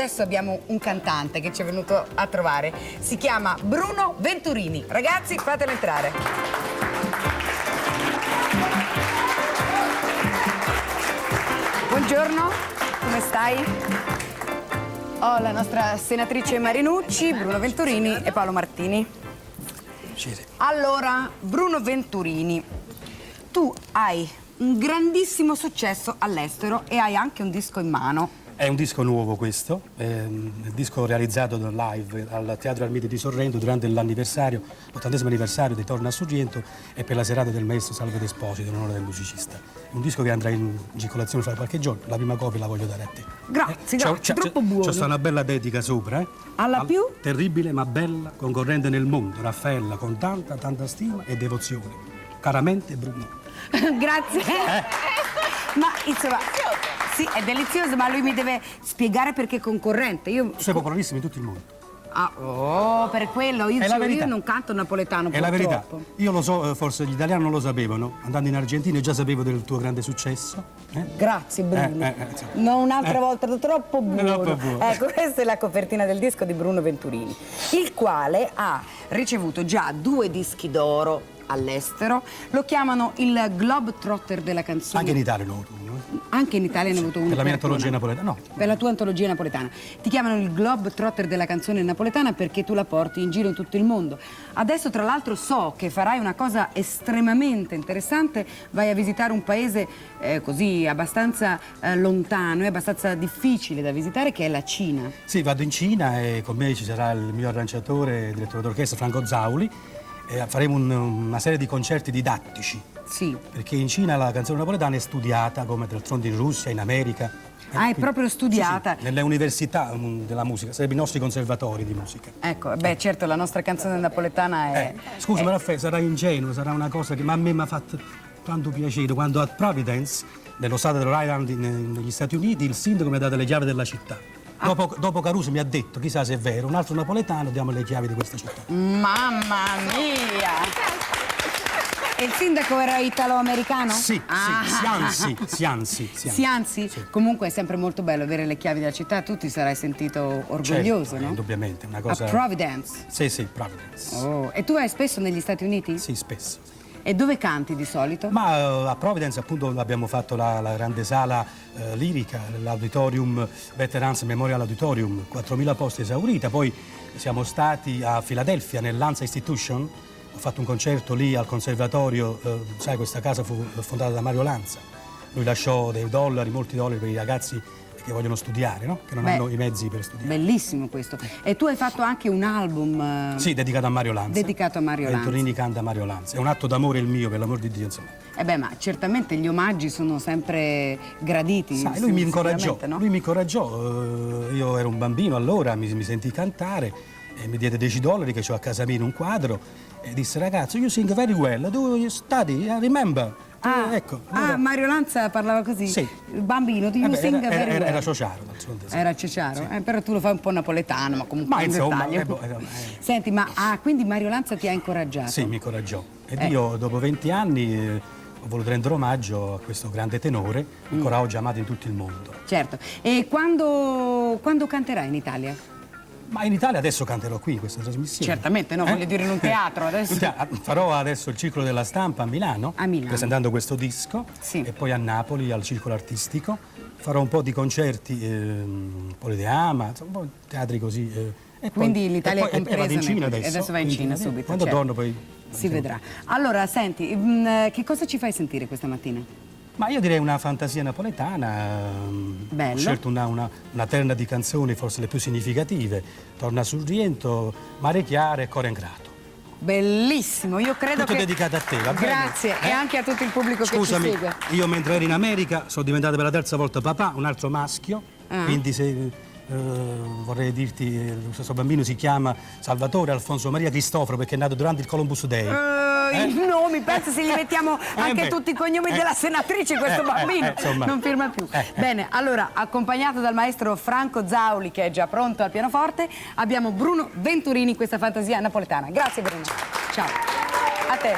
adesso abbiamo un cantante che ci è venuto a trovare. Si chiama Bruno Venturini. Ragazzi, fatelo entrare. Buongiorno, come stai? Ho la nostra senatrice Marinucci, Bruno Venturini e Paolo Martini. Allora, Bruno Venturini, tu hai un grandissimo successo all'estero e hai anche un disco in mano. È un disco nuovo questo, è un disco realizzato live al Teatro Armide di Sorrento durante l'anniversario, l'80° anniversario di Torna a Sorrento e per la serata del maestro Salvo D'Esposito in onore del musicista. È un disco che andrà in circolazione fra qualche giorno, la prima copia la voglio dare a te. Grazie, grazie, troppo buono. C'è una bella dedica sopra, eh? Alla più? Terribile ma bella, concorrente nel mondo, Raffaella, con tanta, tanta stima e devozione. Caramente Bruno. Grazie. Ma insomma, sì, è delizioso, ma lui mi deve spiegare perché è concorrente. Tu sei popolarissimo in tutto il mondo. Ah, oh, per quello. Io, È la verità. Io non canto napoletano, È la purtroppo. verità. Io lo so, forse gli italiani non lo sapevano. Andando in Argentina già sapevo del tuo grande successo. Grazie Bruno. Sì. Non un'altra volta, troppo buono. Troppo buono. Ecco, questa è la copertina del disco di Bruno Venturini, il quale ha ricevuto già 2 dischi d'oro all'estero. Lo chiamano il Globetrotter della canzone. Anche in Italia ne ho avuto uno. Anche in Italia ne ho avuto uno. Per la mia perdona. antologia napoletana, no. Per la tua antologia napoletana. Ti chiamano il Globetrotter della canzone napoletana perché tu la porti in giro in tutto il mondo. Adesso, tra l'altro, so che farai una cosa estremamente interessante. Vai a visitare un paese così abbastanza lontano e abbastanza difficile da visitare, che è la Cina. Sì, vado in Cina e con me ci sarà il mio arrangiatore e direttore d'orchestra Franco Zauli. E faremo una serie di concerti didattici. Sì. Perché in Cina la canzone napoletana è studiata, come d'altronde in Russia, in America. Ah, è proprio studiata? Sì, sì, nelle università della musica, sarebbero i nostri conservatori di musica. Ecco, beh, certo, la nostra canzone napoletana è... Scusa, ma Raffaele, sarà ingenuo, sarà una cosa che a me mi ha fatto tanto piacere. Quando a Providence, nello stato del Rhode Island negli Stati Uniti, il sindaco mi ha dato le chiavi della città. Dopo Caruso mi ha detto, chissà se è vero, un altro napoletano diamo le chiavi di questa città. Mamma mia! E il sindaco era italo-americano? Sì, Sianzi. Sianzi? Sì. Comunque è sempre molto bello avere le chiavi della città, tu ti sarai sentito orgoglioso, Certo, no? indubbiamente, una cosa... A Providence? Sì, Providence. Oh, e tu vai spesso negli Stati Uniti? Sì, spesso. E dove canti di solito? Ma a Providence appunto abbiamo fatto la grande sala lirica, l'Auditorium Veterans Memorial Auditorium, 4.000 posti esaurita. Poi siamo stati a Filadelfia nell'Anza Institution, ho fatto un concerto lì al conservatorio, sai, questa casa fu fondata da Mario Lanza. Lui lasciò dei dollari, molti dollari per i ragazzi che vogliono studiare, no? Che non hanno i mezzi per studiare. Bellissimo questo. E tu hai fatto anche un album... Sì, dedicato a Mario Lanza. Dedicato a Mario Lanza. Venturini canta Mario Lanza. È un atto d'amore il mio, per l'amor di Dio, insomma. Ma certamente gli omaggi sono sempre graditi. Sai, lui mi incoraggiò, no? Io ero un bambino allora, mi sentii cantare e mi diede $10 che ho a casa mia in un quadro e disse: ragazzo, you sing very well, do you study, remember? Ecco. Allora... Mario Lanza parlava così? Sì. Il bambino, do you sing very well? Era Ciociaro, d'altronde. Sì. Era Ciociaro? Sì. Però tu lo fai un po' napoletano, ma comunque un insomma, dettaglio. Senti, ma quindi Mario Lanza ti ha incoraggiato? Sì, mi incoraggiò. Ed io dopo 20 anni ho voluto rendere omaggio a questo grande tenore, ancora oggi amato in tutto il mondo. Certo. E quando canterai in Italia? Ma in Italia adesso canterò qui questa trasmissione. Certamente, no, voglio dire in un teatro adesso. Farò adesso il Circolo della Stampa a Milano, presentando questo disco, e poi a Napoli al Circolo Artistico. Farò un po' di concerti, Politeama, insomma, un po' di teatri così. Quindi l'Italia è compresa. E vado in Cina adesso. Adesso vai in Cina subito. Quando torno poi... Si vedrà. Allora, senti, che cosa ci fai sentire questa mattina? Ma io direi una fantasia napoletana. Bello. Ho scelto una terna di canzoni, forse le più significative. Torna a Sorrento, Mare Chiare e Cuore Ingrato. Bellissimo, io credo tutto che... dedicato a te, va bene? Grazie, e anche a tutto il pubblico Scusami, che ci segue. Io mentre ero in America sono diventato per la 3ª volta papà, un altro maschio, quindi se... vorrei dirti, questo bambino si chiama Salvatore Alfonso Maria Cristoforo perché è nato durante il Columbus Day. I nomi, penso se gli mettiamo anche tutti i cognomi della senatrice, questo bambino non firma più. Bene, allora, accompagnato dal maestro Franco Zauli, che è già pronto al pianoforte, abbiamo Bruno Venturini in questa fantasia napoletana. Grazie Bruno. Ciao. A te.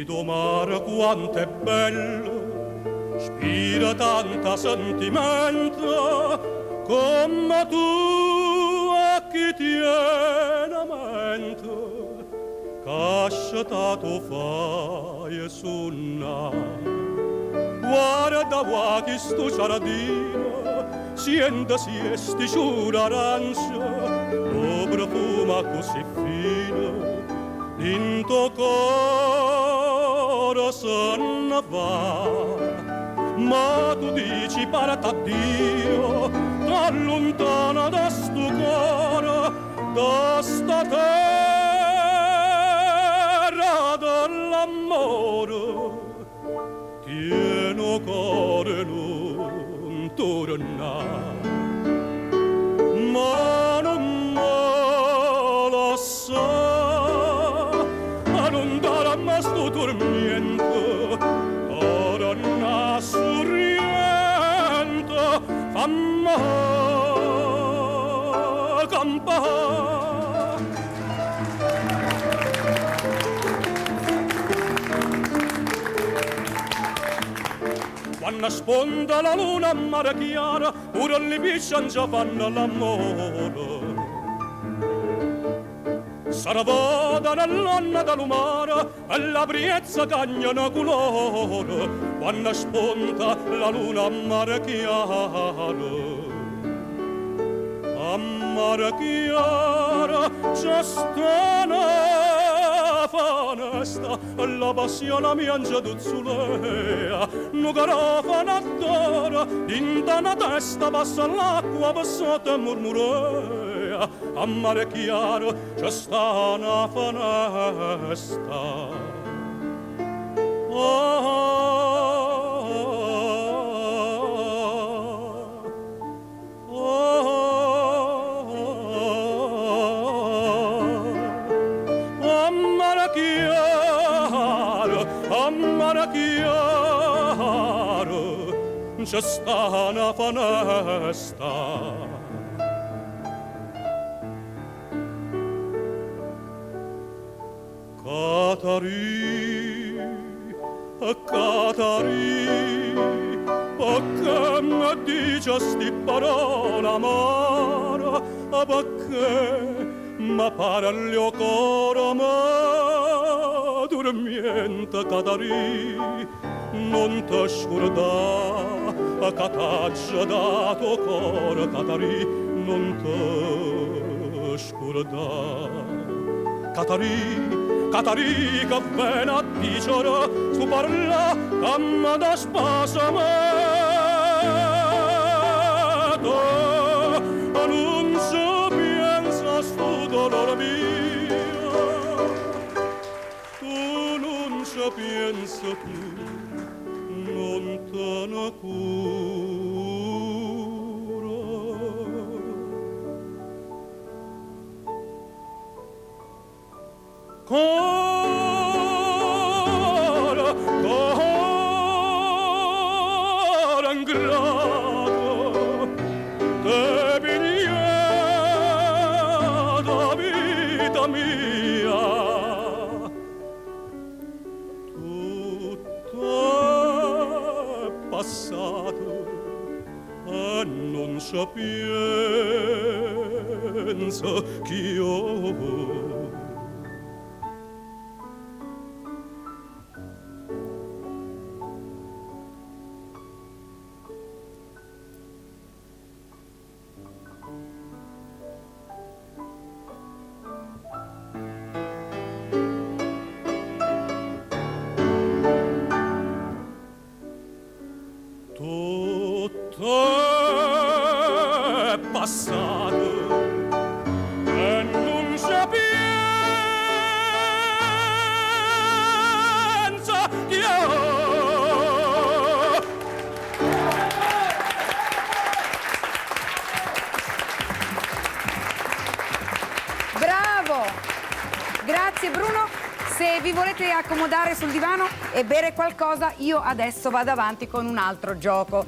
Lido mare quanto è bello, spira tanta sentimento, come tu a chi tiene a mente, casciatato fai sunna. Guarda qua che sto giardino, siente siesti ciura arancia, lo profuma così fino, in tuo cuore se ne va. Ma tu dici parata a Dio, t'allontana da sto cuore, da sta terra dell'amore. Tieno cuore non tornare, ma non me lo sa, non darà mai sto tormento, ora una sorriente, fammi campare. Quando sponda la luna a mare chiara, pure le piscian già fanno l'amore. Sarà vada nell'anna dall'umare e la briezza cagnano colore. Quando sponda la luna a mare chiara, a mare chiara c'è stana fanesta, la passione mi angia d'uzzulea, nu garofana d'ora, dinta una testa passa l'acqua passata e murmurea, a mare chiaro c'è sta una fanesta. C'è sta una fanesta. Catari, Catari, perché mi dici sti parole amara, perché mi pare il mio cuore ma dormiente Catari, non ti scordare che t'ha dato cuore Catari, non ti scordare. Catari, Catari, che bene a dicere, tu parla che mi dà spasamato, non si pensa sto dolore mio, tu non ci pensi più, non te ne cura. Cuore, cuore ingrato, te pigliata vita mia, passato e non ci penso ch'io. Passato e non c'è pensa io. Bravo! Grazie Bruno. Se vi volete accomodare sul divano e bere qualcosa, io adesso vado avanti con un altro gioco.